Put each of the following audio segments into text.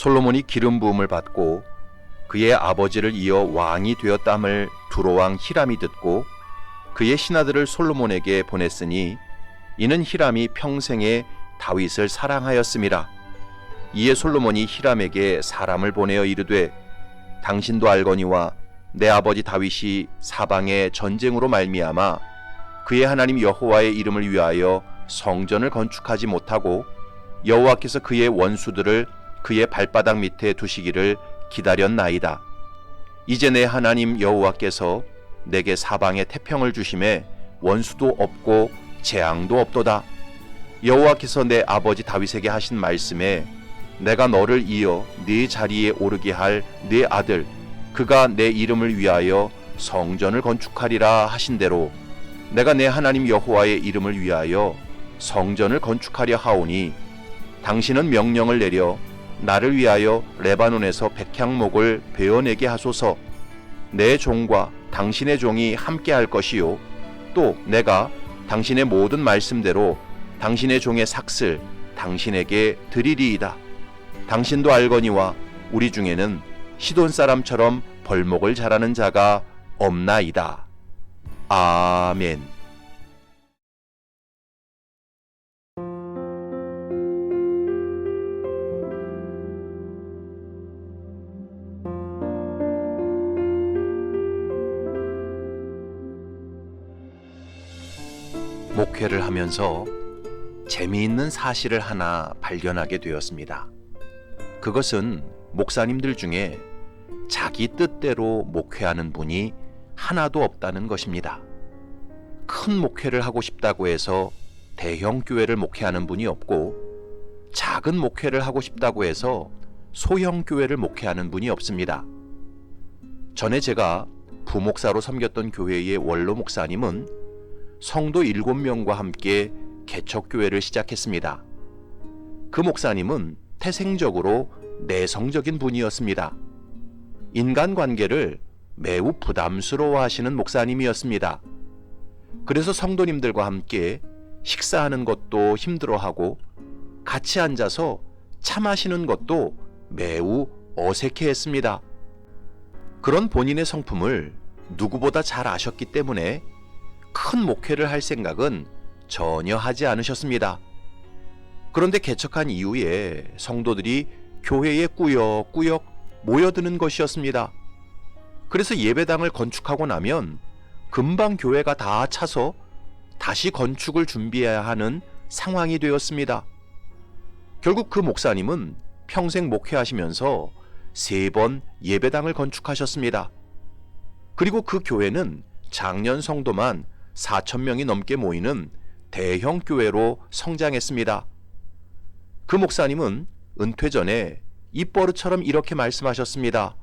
솔로몬이 기름 부음을 받고 그의 아버지를 이어 왕이 되었담을 두로왕 히람이 듣고 그의 신하들을 솔로몬에게 보냈으니 이는 히람이 평생에 다윗을 사랑하였음이라. 이에 솔로몬이 히람에게 사람을 보내어 이르되 당신도 알거니와 내 아버지 다윗이 사방에 전쟁으로 말미암아 그의 하나님 여호와의 이름을 위하여 성전을 건축하지 못하고 여호와께서 그의 원수들을 그의 발바닥 밑에 두시기를 기다렸나이다. 이제 내 하나님 여호와께서 내게 사방에 태평을 주심에 원수도 없고 재앙도 없도다. 여호와께서 내 아버지 다윗에게 하신 말씀에 내가 너를 이어 네 자리에 오르게 할 네 아들 그가 내 이름을 위하여 성전을 건축하리라 하신 대로 내가 내 하나님 여호와의 이름을 위하여 성전을 건축하려 하오니 당신은 명령을 내려 나를 위하여 레바논에서 백향목을 베어내게 하소서. 내 종과 당신의 종이 함께 할 것이요 또 내가 당신의 모든 말씀대로 당신의 종의 삭슬 당신에게 드리리이다. 당신도 알거니와 우리 중에는 시돈 사람처럼 벌목을 잘하는 자가 없나이다. 아멘. 목회를 하면서 재미있는 사실을 하나 발견하게 되었습니다. 그것은 목사님들 중에 자기 뜻대로 목회하는 분이 하나도 없다는 것입니다. 큰 목회를 하고 싶다고 해서 대형 교회를 목회하는 분이 없고 작은 목회를 하고 싶다고 해서 소형 교회를 목회하는 분이 없습니다. 전에 제가 부목사로 섬겼던 교회의 원로 목사님은 성도 7명과 함께 개척교회를 시작했습니다. 그 목사님은 태생적으로 내성적인 분이었습니다. 인간관계를 매우 부담스러워하시는 목사님이었습니다. 그래서 성도님들과 함께 식사하는 것도 힘들어하고 같이 앉아서 차 마시는 것도 매우 어색해했습니다. 그런 본인의 성품을 누구보다 잘 아셨기 때문에 큰 목회를 할 생각은 전혀 하지 않으셨습니다. 그런데 개척한 이후에 성도들이 교회에 꾸역꾸역 모여드는 것이었습니다. 그래서 예배당을 건축하고 나면 금방 교회가 다 차서 다시 건축을 준비해야 하는 상황이 되었습니다. 결국 그 목사님은 평생 목회하시면서 3번 예배당을 건축하셨습니다. 그리고 그 교회는 작년 성도만 4,000명이 넘게 모이는 대형 교회로 성장했습니다. 그 목사님은 은퇴 전에 입버릇처럼 이렇게 말씀하셨습니다.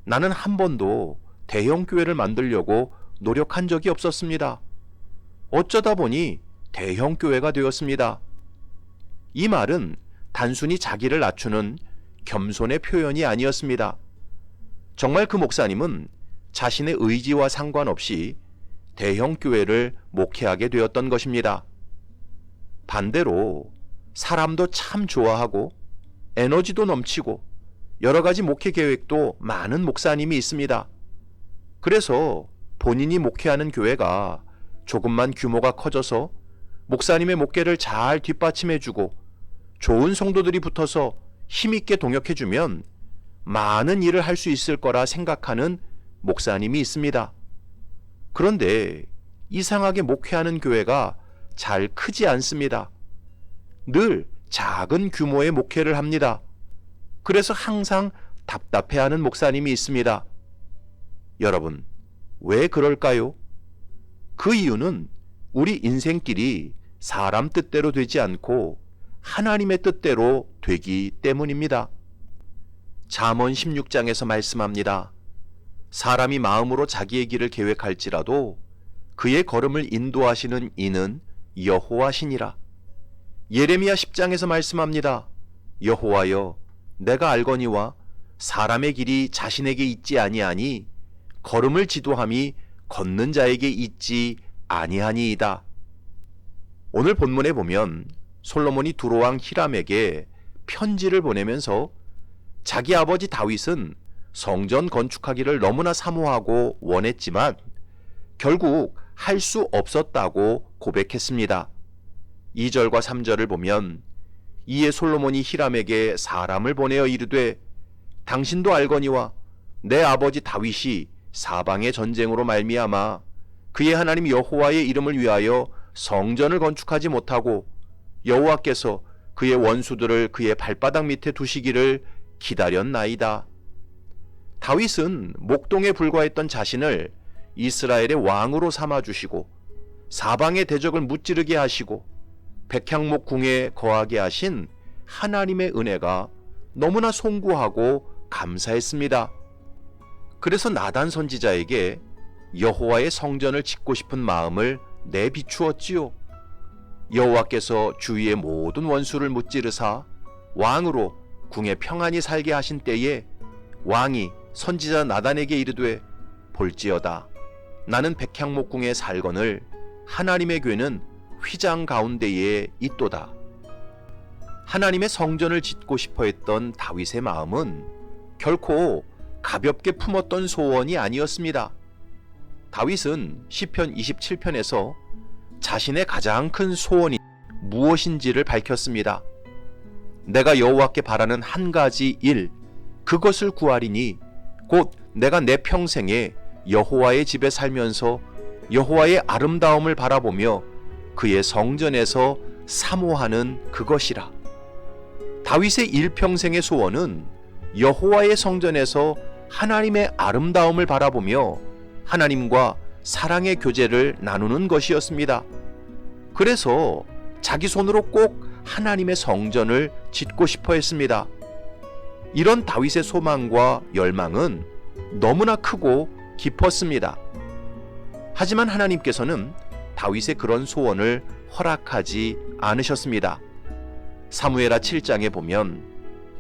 나는 한 번도 대형 교회를 만들려고 노력한 적이 없었습니다. 어쩌다 보니 대형 교회가 되었습니다. 이 말은 단순히 자기를 낮추는 겸손의 표현이 아니었습니다. 정말 그 목사님은 자신의 의지와 상관없이 대형 교회를 목회하게 되었던 것입니다. 반대로 사람도 참 좋아하고 에너지도 넘치고 여러 가지 목회 계획도 많은 목사님이 있습니다. 그래서 본인이 목회하는 교회가 조금만 규모가 커져서 목사님의 목회를 잘 뒷받침해주고 좋은 성도들이 붙어서 힘있게 동역해주면 많은 일을 할 수 있을 거라 생각하는 목사님이 있습니다. 그런데 이상하게 목회하는 교회가 잘 크지 않습니다. 늘 작은 규모의 목회를 합니다. 그래서 항상 답답해하는 목사님이 있습니다. 여러분, 왜 그럴까요? 그 이유는 우리 인생길이 사람 뜻대로 되지 않고 하나님의 뜻대로 되기 때문입니다. 잠언 16장에서 말씀합니다. 사람이 마음으로 자기의 길을 계획할지라도 그의 걸음을 인도하시는 이는 여호와시니라. 예레미야 10장에서 말씀합니다. 여호와여, 내가 알거니와 사람의 길이 자신에게 있지 아니하니 걸음을 지도함이 걷는 자에게 있지 아니하니이다. 오늘 본문에 보면 솔로몬이 두로왕 히람에게 편지를 보내면서 자기 아버지 다윗은 성전 건축하기를 너무나 사모하고 원했지만 결국 할 수 없었다고 고백했습니다. 2절과 3절을 보면 이에 솔로몬이 히람에게 사람을 보내어 이르되 당신도 알거니와 내 아버지 다윗이 사방의 전쟁으로 말미암아 그의 하나님 여호와의 이름을 위하여 성전을 건축하지 못하고 여호와께서 그의 원수들을 그의 발바닥 밑에 두시기를 기다렸나이다. 다윗은 목동에 불과했던 자신을 이스라엘의 왕으로 삼아주시고 사방의 대적을 무찌르게 하시고 백향목 궁에 거하게 하신 하나님의 은혜가 너무나 송구하고 감사했습니다. 그래서 나단 선지자에게 여호와의 성전을 짓고 싶은 마음을 내비추었지요. 여호와께서 주위의 모든 원수를 무찌르사 왕으로 궁에 평안히 살게 하신 때에 왕이 선지자 나단에게 이르되 볼지어다 나는 백향목궁에 살거늘 하나님의 궤는 휘장 가운데에 있도다. 하나님의 성전을 짓고 싶어 했던 다윗의 마음은 결코 가볍게 품었던 소원이 아니었습니다. 다윗은 시편 27편에서 자신의 가장 큰 소원이 무엇인지를 밝혔습니다. 내가 여호와께 바라는 한 가지 일, 그것을 구하리니 곧 내가 내 평생에 여호와의 집에 살면서 여호와의 아름다움을 바라보며 그의 성전에서 사모하는 그것이라. 다윗의 일평생의 소원은 여호와의 성전에서 하나님의 아름다움을 바라보며 하나님과 사랑의 교제를 나누는 것이었습니다. 그래서 자기 손으로 꼭 하나님의 성전을 짓고 싶어 했습니다. 이런 다윗의 소망과 열망은 너무나 크고 깊었습니다. 하지만 하나님께서는 다윗의 그런 소원을 허락하지 않으셨습니다. 사무엘하 7장에 보면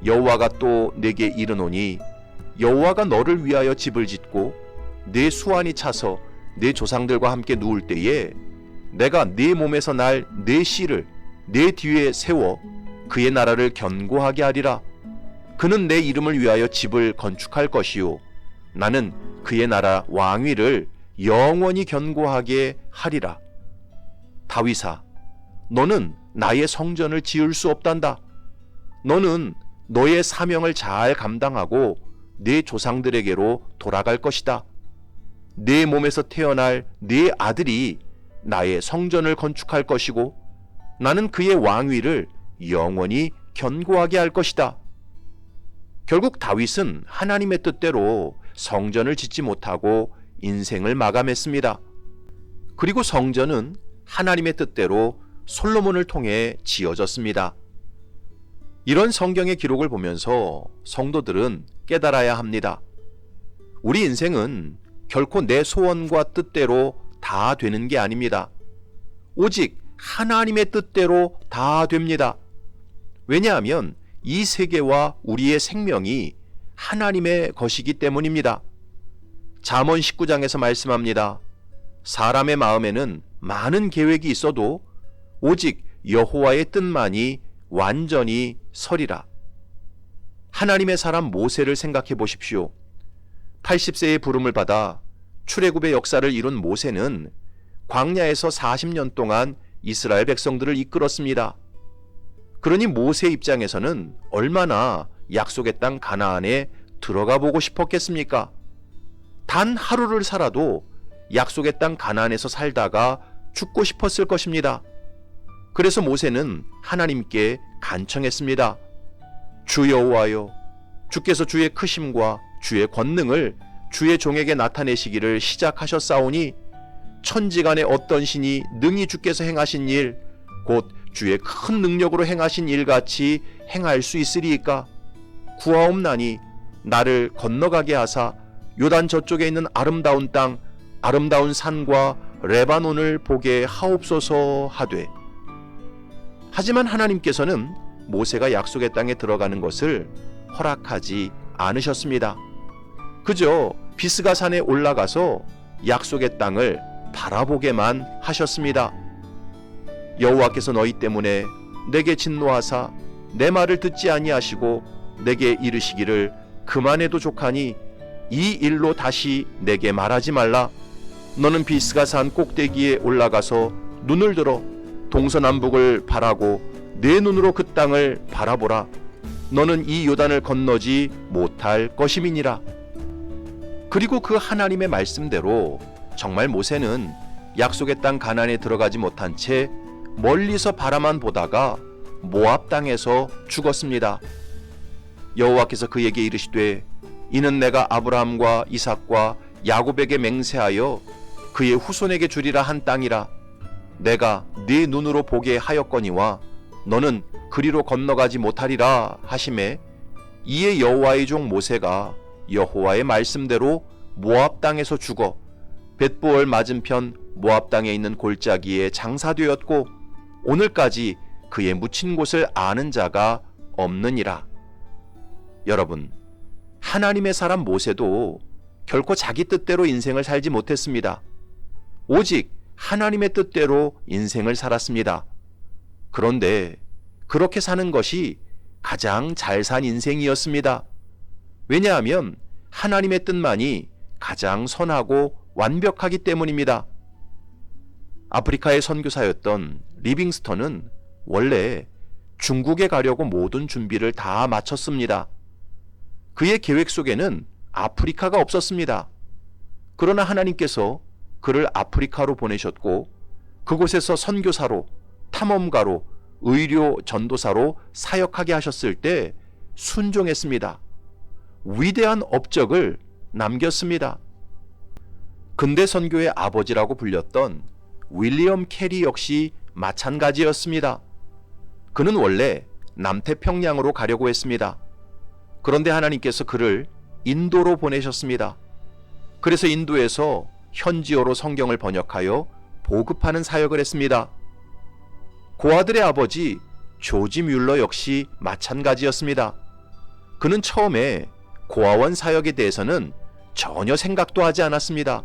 여호와가 또 내게 이르노니 여호와가 너를 위하여 집을 짓고 네 수완이 차서 네 조상들과 함께 누울 때에 내가 네 몸에서 날 네 씨를 네 뒤에 세워 그의 나라를 견고하게 하리라. 그는 내 이름을 위하여 집을 건축할 것이요 나는 그의 나라 왕위를 영원히 견고하게 하리라. 다윗아, 너는 나의 성전을 지을 수 없단다. 너는 너의 사명을 잘 감당하고 네 조상들에게로 돌아갈 것이다. 네 몸에서 태어날 네 아들이 나의 성전을 건축할 것이고 나는 그의 왕위를 영원히 견고하게 할 것이다. 결국 다윗은 하나님의 뜻대로 성전을 짓지 못하고 인생을 마감했습니다. 그리고 성전은 하나님의 뜻대로 솔로몬을 통해 지어졌습니다. 이런 성경의 기록을 보면서 성도들은 깨달아야 합니다. 우리 인생은 결코 내 소원과 뜻대로 다 되는 게 아닙니다. 오직 하나님의 뜻대로 다 됩니다. 왜냐하면 이 세계와 우리의 생명이 하나님의 것이기 때문입니다. 잠언 19장에서 말씀합니다. 사람의 마음에는 많은 계획이 있어도 오직 여호와의 뜻만이 완전히 서리라. 하나님의 사람 모세를 생각해 보십시오. 80세의 부름을 받아 출애굽의 역사를 이룬 모세는 광야에서 40년 동안 이스라엘 백성들을 이끌었습니다. 그러니 모세 입장에서는 얼마나 약속의 땅 가나안에 들어가 보고 싶었겠습니까? 단 하루를 살아도 약속의 땅 가나안에서 살다가 죽고 싶었을 것입니다. 그래서 모세는 하나님께 간청했습니다. 주 여호와여, 주께서 주의 크심과 주의 권능을 주의 종에게 나타내시기를 시작하셨사오니 천지간에 어떤 신이 능히 주께서 행하신 일, 곧 주의 큰 능력으로 행하신 일같이 행할 수 있으리이까? 구하옵나니 나를 건너가게 하사 요단 저쪽에 있는 아름다운 땅, 아름다운 산과 레바논을 보게 하옵소서 하되. 하지만 하나님께서는 모세가 약속의 땅에 들어가는 것을 허락하지 않으셨습니다. 그저 비스가 산에 올라가서 약속의 땅을 바라보게만 하셨습니다. 여호와께서 너희 때문에 내게 진노하사 내 말을 듣지 아니하시고 내게 이르시기를 그만해도 족하니 이 일로 다시 내게 말하지 말라. 너는 비스가 산 꼭대기에 올라가서 눈을 들어 동서남북을 바라고 내 눈으로 그 땅을 바라보라. 너는 이 요단을 건너지 못할 것임이니라. 그리고 그 하나님의 말씀대로 정말 모세는 약속의 땅 가나안에 들어가지 못한 채 멀리서 바라만 보다가 모압 땅에서 죽었습니다. 여호와께서 그에게 이르시되 이는 내가 아브라함과 이삭과 야곱에게 맹세하여 그의 후손에게 주리라 한 땅이라. 내가 네 눈으로 보게 하였거니와 너는 그리로 건너가지 못하리라 하시매, 이에 여호와의 종 모세가 여호와의 말씀대로 모압 땅에서 죽어 벳보을 맞은편 모압 땅에 있는 골짜기에 장사되었고 오늘까지 그의 묻힌 곳을 아는 자가 없느니라. 여러분, 하나님의 사람 모세도 결코 자기 뜻대로 인생을 살지 못했습니다. 오직 하나님의 뜻대로 인생을 살았습니다. 그런데 그렇게 사는 것이 가장 잘 산 인생이었습니다. 왜냐하면 하나님의 뜻만이 가장 선하고 완벽하기 때문입니다. 아프리카의 선교사였던 리빙스턴은 원래 중국에 가려고 모든 준비를 다 마쳤습니다. 그의 계획 속에는 아프리카가 없었습니다. 그러나 하나님께서 그를 아프리카로 보내셨고 그곳에서 선교사로, 탐험가로, 의료 전도사로 사역하게 하셨을 때 순종했습니다. 위대한 업적을 남겼습니다. 근대 선교의 아버지라고 불렸던 윌리엄 캐리 역시 마찬가지였습니다. 그는 원래 남태평양으로 가려고 했습니다. 그런데 하나님께서 그를 인도로 보내셨습니다. 그래서 인도에서 현지어로 성경을 번역하여 보급하는 사역을 했습니다. 고아들의 아버지 조지 뮬러 역시 마찬가지였습니다. 그는 처음에 고아원 사역에 대해서는 전혀 생각도 하지 않았습니다.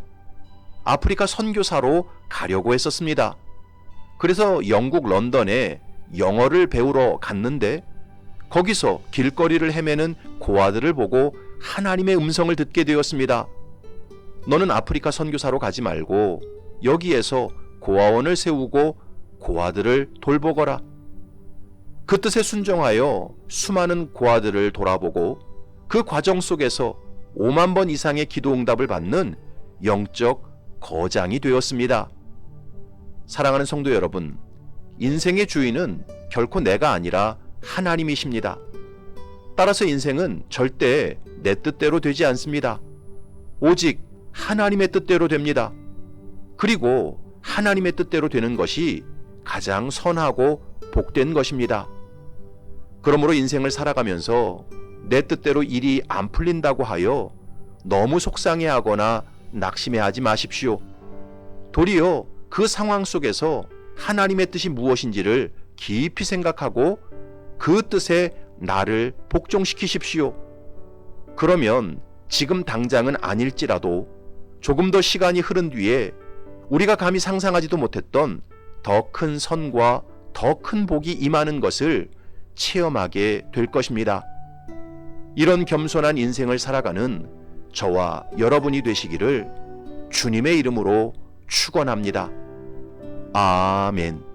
아프리카 선교사로 가려고 했었습니다. 그래서 영국 런던에 영어를 배우러 갔는데 거기서 길거리를 헤매는 고아들을 보고 하나님의 음성을 듣게 되었습니다. 너는 아프리카 선교사로 가지 말고 여기에서 고아원을 세우고 고아들을 돌보거라. 그 뜻에 순종하여 수많은 고아들을 돌아보고 그 과정 속에서 5만 번 이상의 기도 응답을 받는 영적 거장이 되었습니다. 사랑하는 성도 여러분, 인생의 주인은 결코 내가 아니라 하나님이십니다. 따라서 인생은 절대 내 뜻대로 되지 않습니다. 오직 하나님의 뜻대로 됩니다. 그리고 하나님의 뜻대로 되는 것이 가장 선하고 복된 것입니다. 그러므로 인생을 살아가면서 내 뜻대로 일이 안 풀린다고 하여 너무 속상해하거나 낙심해하지 마십시오. 도리어 그 상황 속에서 하나님의 뜻이 무엇인지를 깊이 생각하고 그 뜻에 나를 복종시키십시오. 그러면 지금 당장은 아닐지라도 조금 더 시간이 흐른 뒤에 우리가 감히 상상하지도 못했던 더 큰 선과 더 큰 복이 임하는 것을 체험하게 될 것입니다. 이런 겸손한 인생을 살아가는 저와 여러분이 되시기를 주님의 이름으로 축원합니다. 아멘.